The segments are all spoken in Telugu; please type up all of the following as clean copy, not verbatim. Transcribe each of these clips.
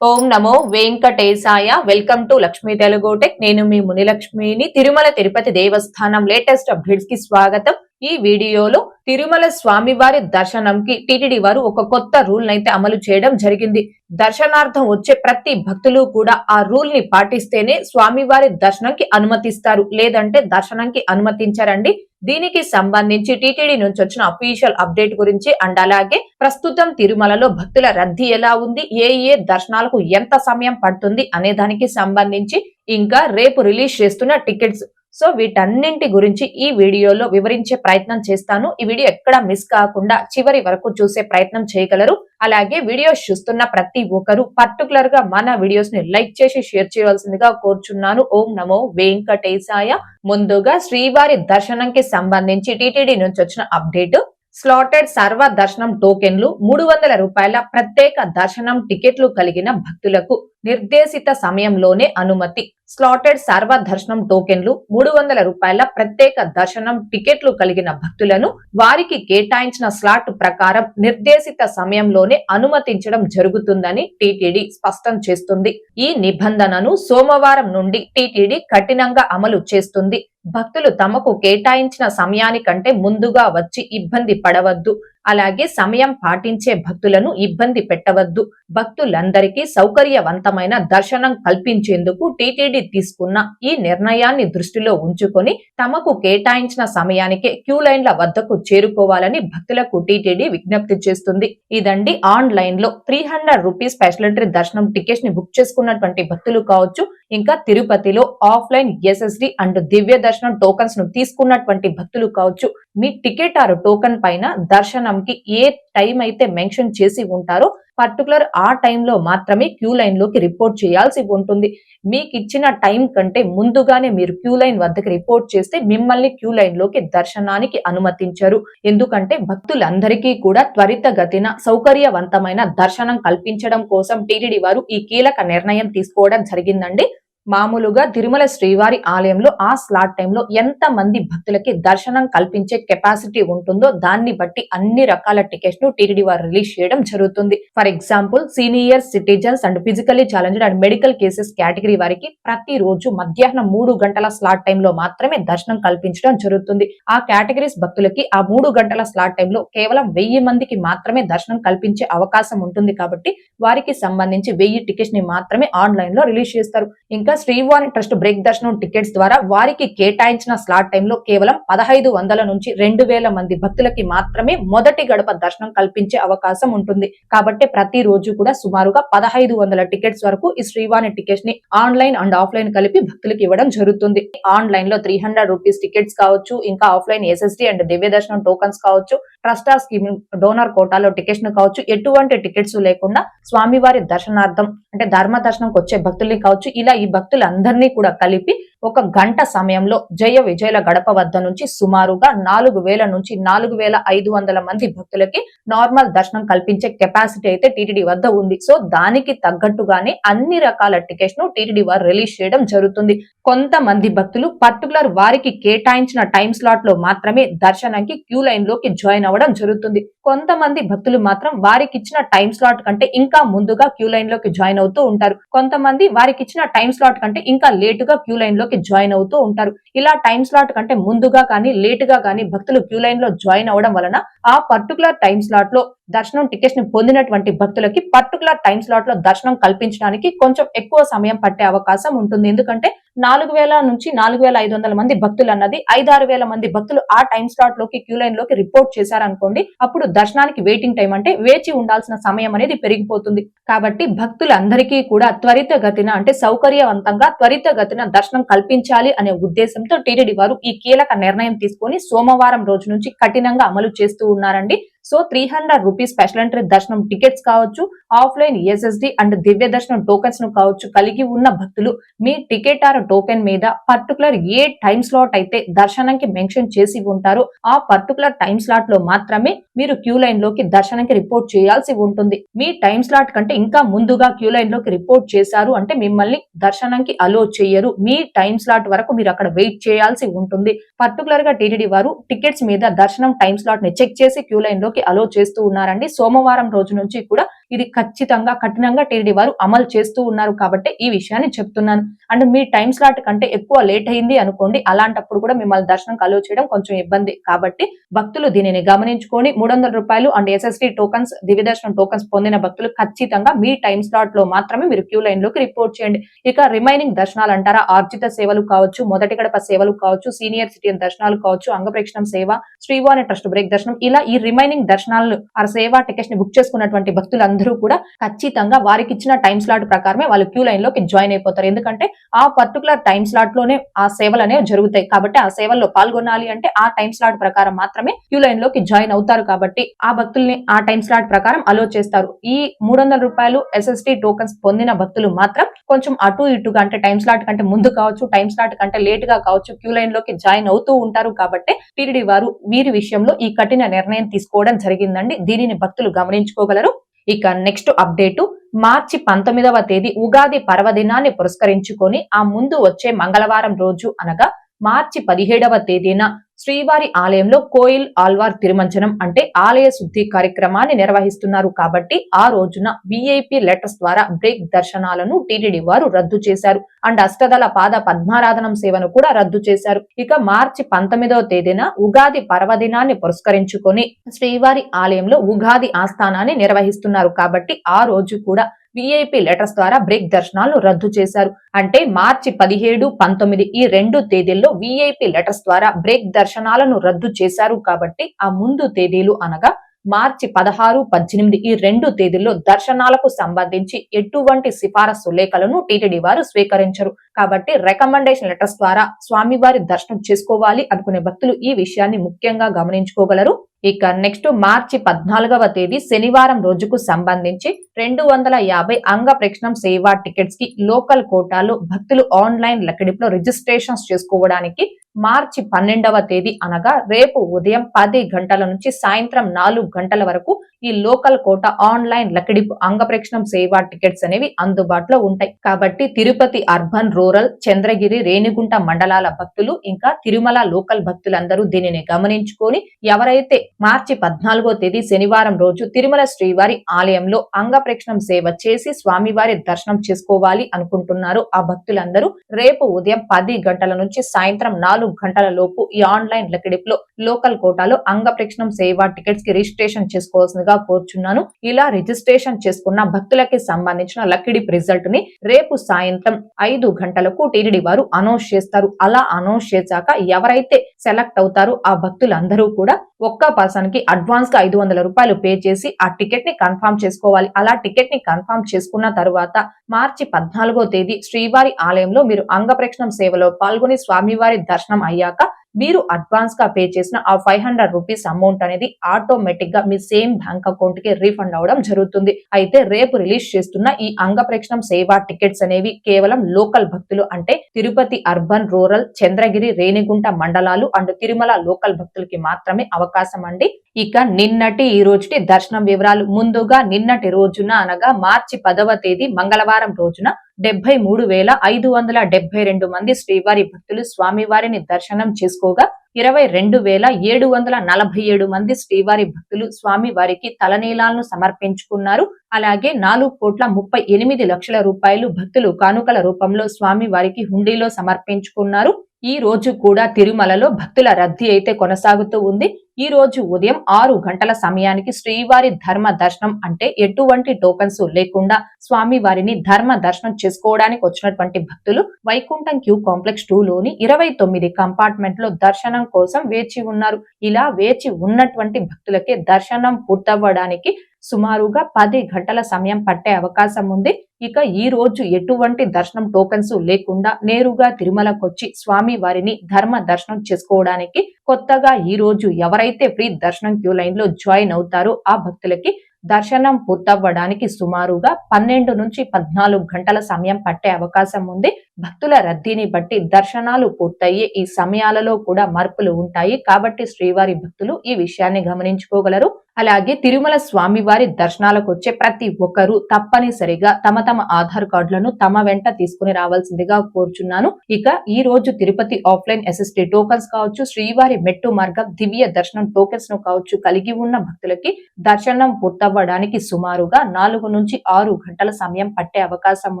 Om Namo Venkatesaya. Welcome to Lakshmi Telugu tech. నేను మీ మునిలక్ష్మిని. తిరుమల తిరుపతి దేవస్థానం లేటెస్ట్ అప్డేట్స్ కి స్వాగతం. ఈ వీడియోలో తిరుమల స్వామివారి దర్శనంకి టిటిడి వారు ఒక కొత్త రూల్ అయితే అమలు చేయడం జరిగింది. దర్శనార్థం వచ్చే ప్రతి భక్తులు కూడా ఆ రూల్ ని పాటిస్తేనే స్వామివారి దర్శనంకి అనుమతిస్తారు, లేదంటే దర్శనంకి అనుమతించరండి. దీనికి సంబంధించి టిటిడి నుంచి వచ్చిన అఫీషియల్ అప్డేట్ గురించి అండ్ అలాగే ప్రస్తుతం తిరుమలలో భక్తుల రద్దీ ఎలా ఉంది, ఏ దర్శనాలకు ఎంత సమయం పడుతుంది అనే దానికి సంబంధించి ఇంకా రేపు రిలీజ్ చేస్తున్న టికెట్స్, సో వీటన్నింటి గురించి ఈ వీడియోలో వివరించే ప్రయత్నం చేస్తాను. ఈ వీడియో ఎక్కడ మిస్ కాకుండా చివరి వరకు చూసే ప్రయత్నం చేయగలరు. అలాగే వీడియోస్ చూస్తున్న ప్రతి ఒక్కరు పర్టికులర్ గా మన వీడియోస్ ని లైక్ చేసి షేర్ చేయవలసిందిగా కోరుచున్నాను. ఓం నమో వెంకటేశాయ. ముందుగా శ్రీవారి దర్శనంకి సంబంధించి టిటిడి నుంచి వచ్చిన అప్డేట్. స్లాటెడ్ సర్వ దర్శనం టోకెన్లు 300 రూపాయల ప్రత్యేక దర్శనం టికెట్లు కలిగిన భక్తులకు నిర్దేశిత సమయంలోనే అనుమతి. స్లాటెడ్ సర్వ దర్శనం టోకెన్లు 300 రూపాయల ప్రత్యేక దర్శనం టికెట్లు కలిగిన భక్తులను వారికి కేటాయించిన స్లాట్ ప్రకారం నిర్దేశిత సమయంలోనే అనుమతించడం జరుగుతుందని టిటిడి స్పష్టం చేస్తుంది. ఈ నిబంధనను సోమవారం నుండి టిటిడి కఠినంగా అమలు చేస్తుంది. భక్తులు తమకు కేటాయించిన సమయానికంటే ముందుగా వచ్చి ఇబ్బంది పడవద్దు. అలాగే సమయం పాటించే భక్తులను ఇబ్బంది పెట్టవద్దు. భక్తులందరికీ సౌకర్యవంతమైన దర్శనం కల్పించేందుకు టిటిడి తీసుకున్న ఈ నిర్ణయాన్ని దృష్టిలో ఉంచుకొని తమకు కేటాయించిన సమయానికే క్యూ లైన్ల వద్దకు చేరుకోవాలని భక్తులకు టిటిడి విజ్ఞప్తి చేస్తుంది. ఇదండి ఆన్లైన్ లో 300 రూపీస్ స్పెషల్ ఎంట్రీ దర్శనం టికెట్స్ ని బుక్ చేసుకున్నటువంటి భక్తులు కావచ్చు, ఇంకా తిరుపతిలో ఆఫ్లైన్ ఎస్ఎస్డి అండ్ దివ్య దర్శనం టోకన్స్ ను తీసుకున్నటువంటి భక్తులు కావచ్చు, మీ టికెట్ ఆర్ టోకన్ పైన దర్శనంకి ఏ టైం అయితే మెన్షన్ చేసి ఉంటారో పర్టికులర్ ఆ టైంలో మాత్రమే క్యూ లైన్ లోకి రిపోర్ట్ చేయాల్సి ఉంటుంది. మీకు ఇచ్చిన టైం కంటే ముందుగానే మీరు క్యూ లైన్ వద్దకు రిపోర్ట్ చేస్తే మిమ్మల్ని క్యూ లైన్ లోకి దర్శనానికి అనుమతించరు. ఎందుకంటే భక్తులందరికీ కూడా త్వరితగతిన సౌకర్యవంతమైన దర్శనం కల్పించడం కోసం టిటిడి వారు ఈ కీలక నిర్ణయం తీసుకోవడం జరిగిందండి. మామూలుగా తిరుమల శ్రీవారి ఆలయంలో ఆ స్లాట్ టైంలో ఎంత మంది భక్తులకి దర్శనం కల్పించే కెపాసిటీ ఉంటుందో దాన్ని బట్టి అన్ని రకాల టికెట్స్ ను టిటిడి వారు రిలీజ్ చేయడం జరుగుతుంది. For example senior citizens and physically challenged and medical cases category వారికి ప్రతి రోజు మధ్యాహ్నం 3 గంటల స్లాట్ టైంలో మాత్రమే దర్శనం కల్పించడం జరుగుతుంది. ఆ కేటగిరీస్ భక్తులకి ఆ 3 గంటల స్లాట్ టైంలో కేవలం 1000 మందికి మాత్రమే దర్శనం కల్పించే అవకాశం ఉంటుంది. కాబట్టి వారికి సంబంధించి 1000 టికెట్స్ ని మాత్రమే ఆన్లైన్ లో రిలీజ్ చేస్తారు. ఇంకా శ్రీవారి ట్రస్ట్ బ్రేక్ దర్శనం టికెట్స్ ద్వారా వారికి కేటాయించిన స్లాట్ టైంలో కేవలం 1500 నుంచి 2000 మంది భక్తులకి మాత్రమే మొదటి గడప దర్శనం కల్పించే అవకాశం ఉంటుంది. కాబట్టి ప్రతి రోజు కూడా సుమారుగా 1500 టికెట్స్ వరకు ఈ శ్రీవారి టికెట్స్ ని ఆన్లైన్ అండ్ ఆఫ్లైన్ కలిపి భక్తులకు ఇవ్వడం జరుగుతుంది. ఆన్లైన్ లో 300 రూపీస్ టికెట్స్ కావచ్చు, ఇంకా ఆఫ్లైన్ ఎస్ఎస్డి అండ్ దివ్య దర్శనం టోకన్స్ కావచ్చు, ట్రస్ట్ స్కీమ్ డోనర్ కోటాలో టికెట్స్ ను కావచ్చు, ఎటువంటి టికెట్స్ లేకుండా స్వామివారి దర్శనార్థం అంటే ధర్మ దర్శనంకి వచ్చే భక్తుల్ని కావచ్చు, ఇలా ఈ భక్తులందరినీ కూడా కలిపి ఒక గంట సమయంలో జయ విజయల గడప వద్ద నుంచి సుమారుగా 4000 నుంచి 4500 మంది భక్తులకి నార్మల్ దర్శనం కల్పించే కెపాసిటీ అయితే టిటిడి వద్ద ఉంది. సో దానికి తగ్గట్టుగానే అన్ని రకాల టికెట్స్ ను టిటిడి వారు రిలీజ్ చేయడం జరుగుతుంది. కొంతమంది భక్తులు పర్టికులర్ వారికి కేటాయించిన టైం స్లాట్ లో మాత్రమే దర్శనానికి క్యూ లైన్ లోకి జాయిన్ అవ్వడం జరుగుతుంది. కొంతమంది భక్తులు మాత్రం వారికి ఇచ్చిన టైం స్లాట్ కంటే ఇంకా ముందుగా క్యూ లైన్ లోకి జాయిన్ అవుతూ ఉంటారు. కొంతమంది వారికి ఇచ్చిన టైం స్లాట్ కంటే ఇంకా లేటుగా క్యూ లైన్ లోకి జాయిన్ అవుతూ ఉంటారు. ఇలా టైం స్లాట్ కంటే ముందుగా కానీ లేటుగా కానీ భక్తులు క్యూ లైన్ లో జాయిన్ అవ్వడం వలన ఆ పర్టికులర్ టైం స్లాట్ లో దర్శనం టికెట్స్ ని పొందినటువంటి భక్తులకి పర్టికులర్ టైం స్లాట్ లో దర్శనం కల్పించడానికి కొంచెం ఎక్కువ సమయం పట్టే అవకాశం ఉంటుంది. ఎందుకంటే 4000 నుంచి 4500 మంది భక్తులు అన్నది 5-6000 మంది భక్తులు ఆ టైం స్లాట్ లోకి క్యూ లైన్ లోకి రిపోర్ట్ చేశారనుకోండి, అప్పుడు దర్శనానికి వెయిటింగ్ టైం అంటే వేచి ఉండాల్సిన సమయం అనేది పెరిగిపోతుంది. కాబట్టి భక్తులందరికీ కూడా త్వరితగతిన అంటే సౌకర్యవంతంగా త్వరితగతిన దర్శనం కల్పించాలి అనే ఉద్దేశంతో టిటిడి వారు ఈ కీలక నిర్ణయం తీసుకొని సోమవారం రోజు నుంచి కఠినంగా అమలు చేస్తూ ఉన్నారండి. సో 300 రూపీస్ స్పెషల్ ఎంట్రీ దర్శనం టికెట్స్ కావచ్చు, ఆఫ్లైన్ ఎస్ఎస్డి అండ్ దివ్య దర్శనం టోకెన్స్ ను కావచ్చు కలిగి ఉన్న భక్తులు మీ టికెట్ ఆర్ టోకెన్ మీద పర్టికులర్ ఏ టైం స్లాట్ అయితే దర్శనానికి మెన్షన్ చేసి ఉంటారో ఆ పర్టికులర్ టైం స్లాట్ లో మాత్రమే మీరు క్యూ లైన్ లోకి దర్శనానికి రిపోర్ట్ చేయాల్సి ఉంటుంది. మీ టైం స్లాట్ కంటే ఇంకా ముందుగా క్యూ లైన్ లోకి రిపోర్ట్ చేశారు అంటే మిమ్మల్ని దర్శనానికి అలో చేయరు. మీ టైం స్లాట్ వరకు మీరు అక్కడ వెయిట్ చేయాల్సి ఉంటుంది. పర్టికులర్ గా టిటిడి వారు టికెట్స్ మీద దర్శనం టైం స్లాట్ ని చెక్ చేసి క్యూ లైన్ లో అలో చేస్తూ ఉన్నారండి. సోమవారం రోజు నుంచి కూడా ఇది ఖచ్చితంగా కఠినంగా టీడీ వారు అమలు చేస్తూ ఉన్నారు కాబట్టి ఈ విషయాన్ని చెప్తున్నాను. అండ్ మీ టైం స్లాట్ కంటే ఎక్కువ లేట్ అయింది అనుకోండి, అలాంటప్పుడు కూడా మిమ్మల్ని దర్శనం అలో చేయడం కొంచెం ఇబ్బంది. కాబట్టి భక్తులు దీనిని గమనించుకొని ₹300 అండ్ ఎస్ఎస్టీ టోకన్స్, దివ్య దర్శనం టోకన్స్ పొందిన భక్తులు ఖచ్చితంగా మీ టైం స్లాట్ లో మాత్రమే మీరు క్యూ లైన్ లోకి రిపోర్ట్ చేయండి. ఇక రిమైనింగ్ దర్శనాలు అంటారా, ఆర్జిత సేవలు కావచ్చు, మొదటి గడప సేవలు కావచ్చు, సీనియర్ సిటిజన్ దర్శనాలు కావచ్చు, అంగప్రేక్షణం సేవ, శ్రీవాణి ట్రస్ట్ బ్రేక్ దర్శనం, ఇలా ఈ రిమైనింగ్ దర్శనాలు ఆ సేవా టికెట్స్ ని బుక్ చేసుకున్నటువంటి భక్తులందరూ కూడా ఖచ్చితంగా వారికి ఇచ్చిన టైం స్లాట్ ప్రకారమే వాళ్ళు క్యూ లైన్ లోకి జాయిన్ అయిపోతారు. ఎందుకంటే ఆ పర్టికులర్ టైం స్లాట్ లోనే ఆ సేవలు అనేవి జరుగుతాయి. కాబట్టి ఆ సేవల్లో పాల్గొనాలి అంటే ఆ టైం స్లాట్ ప్రకారం మాత్రమే క్యూ లైన్ లోకి జాయిన్ అవుతారు. కాబట్టి ఆ భక్తుల్ని ఆ టైం స్లాట్ ప్రకారం అలో చేస్తారు. ఈ ₹300 ఎస్ఎస్టీ టోకన్స్ పొందిన భక్తులు మాత్రం కొంచెం అటు ఇటుగా, అంటే టైం స్లాట్ కంటే ముందు కావచ్చు, టైం స్లాట్ కంటే లేట్ గా కావచ్చు, క్యూ లైన్ లోకి జాయిన్ అవుతూ ఉంటారు. కాబట్టి టీటీడీ వారు వీరి విషయంలో ఈ కఠిన నిర్ణయం తీసుకోవడం జరిగిందండి. దీనిని భక్తులు గమనించుకోగలరు. ఇక నెక్స్ట్ అప్డేట్, మార్చి 19వ తేదీ ఉగాది పర్వదినాన్ని పురస్కరించుకొని ఆ ముందు వచ్చే మంగళవారం రోజు అనగా మార్చి 17వ తేదీన శ్రీవారి ఆలయంలో కోయిల్ ఆల్వార్ తిరుమంజనం అంటే ఆలయ శుద్ధి కార్యక్రమాన్ని నిర్వహిస్తున్నారు. కాబట్టి ఆ రోజున విఐపి లెటర్స్ ద్వారా బ్రేక్ దర్శనాలను టీటీడీ వారు రద్దు చేశారు. అండ్ అష్టదళ పాద పద్మారాధనం సేవను కూడా రద్దు చేశారు. ఇక మార్చి 19వ తేదీన ఉగాది పర్వదినాన్ని పురస్కరించుకొని శ్రీవారి ఆలయంలో ఉగాది ఆస్థానాన్ని నిర్వహిస్తున్నారు. కాబట్టి ఆ రోజు కూడా విఐపి లెటర్స్ ద్వారా బ్రేక్ దర్శనాలు రద్దు చేశారు. అంటే మార్చి 17, 19 ఈ 2 తేదీల్లో విఐపి లెటర్స్ ద్వారా బ్రేక్ దర్శనాలను రద్దు చేశారు. కాబట్టి ఆ ముందు తేదీలు అనగా మార్చి 16, 18 ఈ 2 తేదీల్లో దర్శనాలకు సంబంధించి ఎటువంటి సిఫారసు లేఖలను టీటీడీ వారు స్వీకరించరు. కాబట్టి రికమెండేషన్ లెటర్స్ ద్వారా స్వామివారి దర్శనం చేసుకోవాలి అనుకునే భక్తులు ఈ విషయాన్ని ముఖ్యంగా గమనించుకోగలరు. ఇక నెక్స్ట్ మార్చి 14వ తేదీ శనివారం రోజుకు సంబంధించి 250 అంగ ప్రేక్షణం సేవా టికెట్స్ కి లోకల్ కోటాలో భక్తులు ఆన్లైన్ లెక్కడిపులో రిజిస్ట్రేషన్స్ చేసుకోవడానికి మార్చి 12వ తేదీ అనగా రేపు ఉదయం 10 గంటల నుంచి సాయంత్రం 4 గంటల వరకు ఈ లోకల్ కోట ఆన్లైన్ లెక్కడిపు అంగప్రేక్షణం సేవా టికెట్స్ అనేవి అందుబాటులో ఉంటాయి. కాబట్టి తిరుపతి అర్బన్, రూరల్, చంద్రగిరి, రేణిగుంట మండలాల భక్తులు ఇంకా తిరుమల లోకల్ భక్తులందరూ దీనిని గమనించుకొని ఎవరైతే మార్చి 14వ తేదీ శనివారం రోజు తిరుమల శ్రీవారి ఆలయంలో అంగప్రేక్షణం సేవ చేసి స్వామివారి దర్శనం చేసుకోవాలి అనుకుంటున్నారు ఆ భక్తులందరూ రేపు ఉదయం 10 గంటల నుంచి సాయంత్రం 4 గంటల లోపు ఈ ఆన్లైన్ లెక్కడిపులో లోకల్ కోటాలో అంగప్రేక్షణం సేవా టికెట్స్ కి రిజిస్ట్రేషన్ చేసుకోవాల్సిందిగా కోరుచున్నాను. ఇలా రిజిస్ట్రేషన్ చేసుకున్న భక్తులకి సంబంధించిన లక్కిడిప్ రిజల్ట్ ని రేపు సాయంత్రం 5 గంటలకు టీటీడీ వారు అనౌన్స్ చేస్తారు. అలా అనౌన్స్ చేశాక ఎవరైతే సెలెక్ట్ అవుతారో ఆ భక్తులందరూ కూడా ఒక్క పర్సన్ కి అడ్వాన్స్ గా ₹500 పే చేసి ఆ టికెట్ ని కన్ఫర్మ్ చేసుకోవాలి. అలా టికెట్ ని కన్ఫర్మ్ చేసుకున్న తరువాత మార్చి 14వ తేదీ శ్రీవారి ఆలయంలో మీరు అంగప్రేక్షణం సేవలో పాల్గొని స్వామివారి దర్శనం అయ్యాక మీరు అడ్వాన్స్ గా పే చేసిన ఆ ₹500 అమౌంట్ అనేది ఆటోమేటిక్ గా మీ సేమ్ బ్యాంక్ అకౌంట్ కి రీఫండ్ అవడం జరుగుతుంది. అయితే రేపు రిలీజ్ చేస్తున్న ఈ అంగప్రేక్షణం సేవా టికెట్స్ అనేవి కేవలం లోకల్ భక్తులు అంటే తిరుపతి అర్బన్, రూరల్, చంద్రగిరి, రేణిగుంట మండలాలు అండ్ తిరుమల లోకల్ భక్తులకి మాత్రమే అవకాశం అండి. ఇక నిన్నటి ఈ రోజుటి దర్శనం వివరాలు. ముందుగా నిన్నటి రోజున అనగా మార్చి 10వ తేదీ మంగళవారం రోజున 73,572 మంది శ్రీవారి భక్తులు స్వామివారిని దర్శనం చేసుకోగా 22,747 మంది శ్రీవారి భక్తులు స్వామివారికి తలనీలాలను సమర్పించుకున్నారు. అలాగే 4,38,00,000 భక్తులు కానుకల రూపంలో స్వామివారికి హుండీలో సమర్పించుకున్నారు. ఈ రోజు కూడా తిరుమలలో భక్తుల రద్దీ అయితే కొనసాగుతూ ఉంది. ఈ రోజు ఉదయం 6 గంటల సమయానికి శ్రీవారి ధర్మ దర్శనం అంటే ఎటువంటి టోకన్స్ లేకుండా స్వామి వారిని ధర్మ దర్శనం చేసుకోవడానికి వచ్చినటువంటి భక్తులు వైకుంఠం క్యూ కాంప్లెక్స్ 2 లోని 29 కంపార్ట్మెంట్ లో దర్శనం కోసం వేచి ఉన్నారు. ఇలా వేచి ఉన్నటువంటి భక్తులకే దర్శనం పూర్తవ్వడానికి సుమారుగా 10 గంటల సమయం పట్టే అవకాశం ఉంది. ఇక ఈ రోజు ఎటువంటి దర్శనం టోకన్స్ లేకుండా నేరుగా తిరుమలకొచ్చి స్వామి వారిని ధర్మ దర్శనం చేసుకోవడానికి కొత్తగా ఈ రోజు ఎవరైతే ఫ్రీ దర్శనం క్యూ లైన్ లో జాయిన్ అవుతారో ఆ భక్తులకి దర్శనం పూర్తవ్వడానికి సుమారుగా 12 నుంచి 14 గంటల సమయం పట్టే అవకాశం ఉంది. భక్తుల రద్దీని బట్టి దర్శనాలు పూర్తయ్యే ఈ సమయాలలో కూడా మార్పులు ఉంటాయి. కాబట్టి శ్రీవారి భక్తులు ఈ విషయాన్ని గమనించుకోగలరు. అలాగే తిరుమల స్వామివారి దర్శనాలకు వచ్చే ప్రతి ఒక్కరూ తప్పనిసరిగా తమ ఆధార్ కార్డులను తమ వెంట తీసుకుని రావాల్సిందిగా కోరుచున్నాను. ఇక ఈ రోజు తిరుపతి ఆఫ్లైన్ SST టోకన్స్ కావచ్చు, శ్రీవారి మెట్టు మార్గం దివ్య దర్శనం టోకెన్స్ ను కావచ్చు కలిగి ఉన్న భక్తులకి దర్శనం పూర్తవ్వడానికి సుమారుగా 4 నుంచి 6 గంటల సమయం పట్టే అవకాశం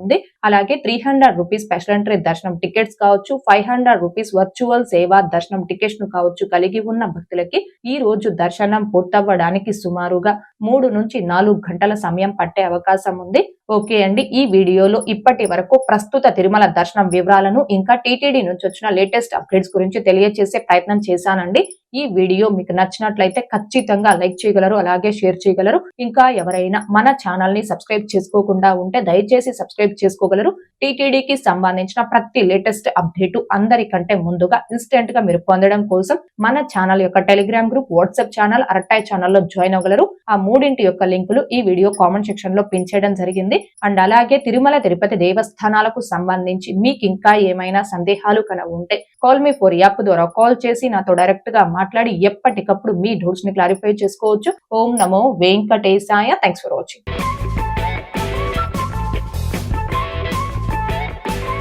ఉంది. అలాగే 300 రూపీస్ స్పెషల్ ఎంట్రీ దర్శనం టికెట్స్ కావచ్చు, 500 రూపీస్ వర్చువల్ సేవా దర్శనం టికెట్స్ ను కావచ్చు కలిగి ఉన్న భక్తులకి ఈ రోజు దర్శనం పూర్తవ్వడానికి సుమారుగా 3 నుంచి 4 గంటల సమయం పట్టే అవకాశం ఉంది. ఓకే అండి, ఈ వీడియోలో ఇప్పటి వరకు ప్రస్తుత తిరుమల దర్శనం వివరాలను ఇంకా టీటీడీ నుంచి వచ్చిన లేటెస్ట్ అప్డేట్స్ గురించి తెలియజేసే ప్రయత్నం చేశానండి. ఈ వీడియో మీకు నచ్చినట్లయితే ఖచ్చితంగా లైక్ చేయగలరు, అలాగే షేర్ చేయగలరు. ఇంకా ఎవరైనా మన ఛానల్ ని సబ్స్క్రైబ్ చేసుకోకుండా ఉంటే దయచేసి సబ్స్క్రైబ్ చేసుకోగలరు. టీటీడీకి సంబంధించిన ప్రతి లేటెస్ట్ అప్డేట్ అందరికంటే ముందుగా ఇన్స్టెంట్ గా మీరు పొందడం కోసం మన ఛానల్ యొక్క టెలిగ్రామ్ గ్రూప్, వాట్సాప్ ఛానల్, అరటాయ్ ఛానల్లో జాయిన్ అవ్వగలరు. ఆ మూడింటి యొక్క లింకులు ఈ వీడియో కామెంట్ సెక్షన్ లో పిన్ చేయడం జరిగింది. అండ్ అలాగే తిరుమల తిరుపతి దేవస్థానాలకు సంబంధించి మీకు ఇంకా ఏమైనా సందేహాలు ఉంటే కాల్ మీ 4 యాప్ ద్వారా కాల్ చేసి నాతో డైరెక్ట్ గా మాట్లాడి ఎప్పటికప్పుడు మీ డౌట్స్ ని క్లారిఫై చేసుకోవచ్చు. ఓం నమో వెంకటేశాయ. Thanks for watching.